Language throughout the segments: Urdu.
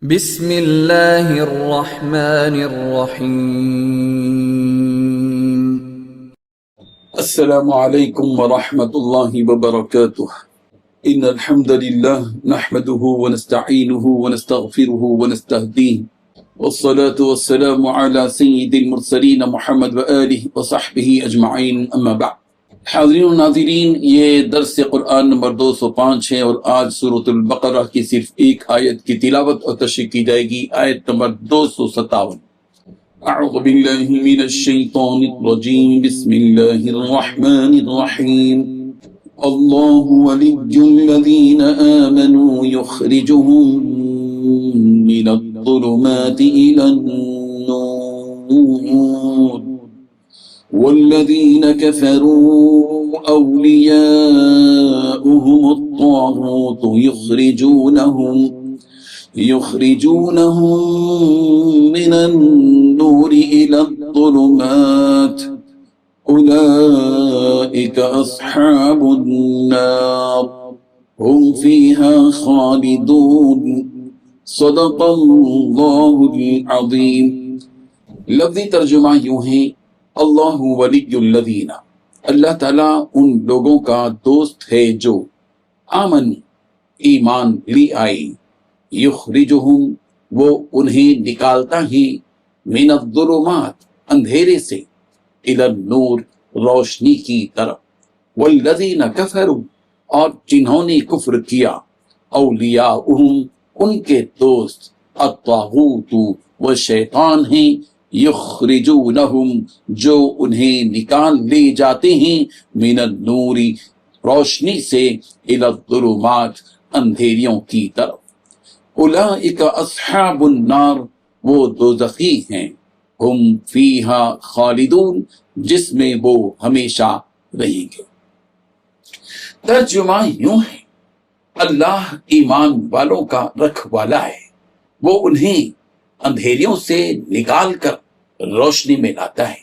بسم اللہ الرحمن الرحیم۔ السلام علیکم ورحمۃ اللہ وبرکاتہ۔ ان الحمد للہ نحمده ونستعینه ونستغفره ونستهدیه والصلاة والسلام على سید المرسلین محمد وآلہ وصحبہ اجمعین، اما بعد۔ حاضرین و ناظرین، یہ درس قرآن نمبر 205 ہے اور آج سورۃ البقرہ کی صرف ایک آیت کی تلاوت اور تشریح کی جائے گی، آیت نمبر 257۔ اعوذ باللہ من الشیطان الرجیم، بسم اللہ الرحمن الرحیم۔ اللہ ولی الذین آمنوا یخرجهم من الظلمات إلى النور والذین كفروا أولیاؤهم الطاغوت يخرجونهم من النور إلى الظلمات أولئك أصحاب النار هم فيها خالدون صدق اللہ العظیم۔ لفظی ترجمہ یوں ہے، اللہ ولی الذین، اللہ تعالیٰ ان لوگوں کا دوست ہے جو آمن، ایمان لی آئے، یخرجہم، وہ انہیں نکالتا ہے، من الظلمات، اندھیرے سے، الی النور، روشنی کی طرف، والذین کفروا، اور جنہوں نے کفر کیا، اولیاؤہم، ان کے دوست، الطاغوت، وہ شیطان ہیں، یخرجونہم، جو انہیں نکال لے جاتے ہیں، من النور، روشنی سے، الی الظلمات، اندھیریوں کی طرف، اولئک اصحاب النار، وہ دوزخی ہیں، ہم فیہا خالدون، جس میں وہ ہمیشہ رہیں گے۔ ترجمہ یوں ہے، اللہ ایمان والوں کا رکھوالا ہے، وہ انہیں اندھیریوں سے نکال کر روشنی میں لاتا ہے،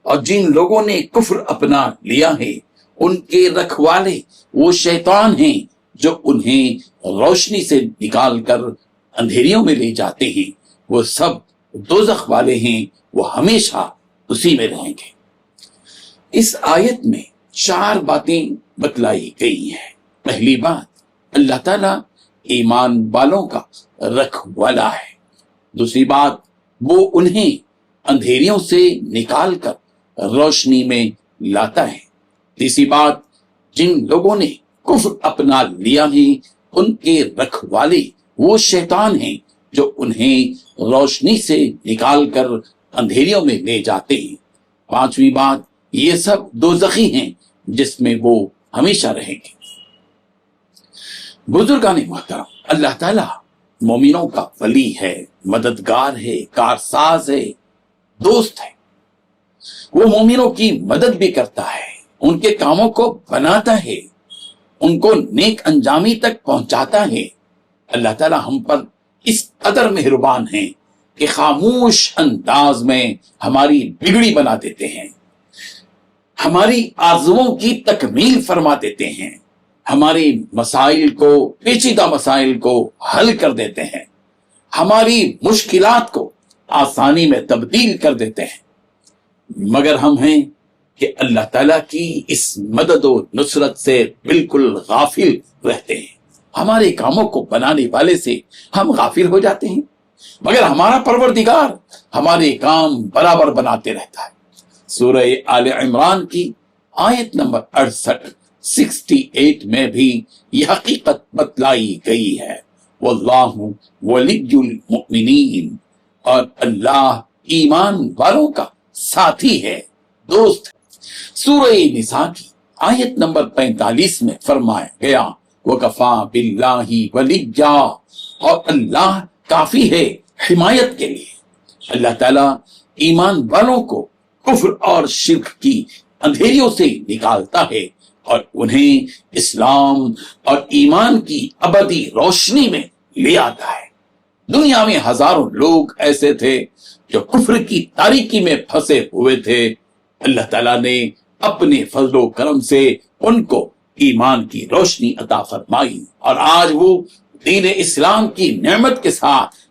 اور جن لوگوں نے کفر اپنا لیا ہے ان کے رکھوالے وہ شیطان ہیں جو انہیں روشنی سے نکال کر اندھیریوں میں لے جاتے ہیں، وہ سب دوزخ والے ہیں، وہ ہمیشہ اسی میں رہیں گے۔ اس آیت میں 4 باتیں بتلائی گئی ہیں۔ پہلی بات، اللہ تعالیٰ ایمان والوں کا رکھوالا ہے۔ دوسری بات، وہ انہیں اندھیریوں سے نکال کر روشنی میں لاتا ہے۔ تیسری بات، جن لوگوں نے کفر اپنا لیا ہے ان کے رکھوالے وہ شیطان ہیں جو انہیں روشنی سے نکال کر اندھیریوں میں لے جاتے ہیں۔ پانچویں بات، یہ سب دوزخی ہیں جس میں وہ ہمیشہ رہیں گے۔ بزرگان محترم، اللہ تعالیٰ مومنوں کا ولی ہے، مددگار ہے، کارساز ہے، دوست ہے۔ وہ مومنوں کی مدد بھی کرتا ہے، ان کے کاموں کو بناتا ہے، ان کو نیک انجامی تک پہنچاتا ہے۔ اللہ تعالیٰ ہم پر اس قدر مہربان ہیں کہ خاموش انداز میں ہماری بگڑی بنا دیتے ہیں، ہماری آرزوؤں کی تکمیل فرما دیتے ہیں، ہمارے مسائل کو، پیچیدہ مسائل کو حل کر دیتے ہیں، ہماری مشکلات کو آسانی میں تبدیل کر دیتے ہیں۔ مگر ہم ہیں کہ اللہ تعالیٰ کی اس مدد و نصرت سے بالکل غافل رہتے ہیں، ہمارے کاموں کو بنانے والے سے ہم غافل ہو جاتے ہیں، مگر ہمارا پروردگار ہمارے کام برابر بناتے رہتا ہے۔ سورہ آل عمران کی آیت نمبر 68 میں بھی یہ حقیقت بتلائی گئی ہے، واللہ ولی المؤمنین، اور اللہ ایمان والوں کا ساتھی ہے، دوست ہے۔ سورہ نساء کی آیت نمبر 45 میں فرمایا گیا، وَكَفَى بِاللَّهِ وَلِيًّا، اور اللہ کافی ہے حمایت کے لیے۔ اللہ تعالیٰ ایمان والوں کو کفر اور شرک کی اندھیریوں سے نکالتا ہے اور انہیں اسلام اور ایمان کی ابدی روشنی میں لے آتا ہے۔ دنیا میں ہزاروں لوگ ایسے تھے جو کفر کی تاریکی میں پھنسے ہوئے تھے، اللہ تعالیٰ نے اپنے فضل و کرم سے ان کو ایمان کی روشنی عطا فرمائی، اور آج وہ دین اسلام کی نعمت کے ساتھ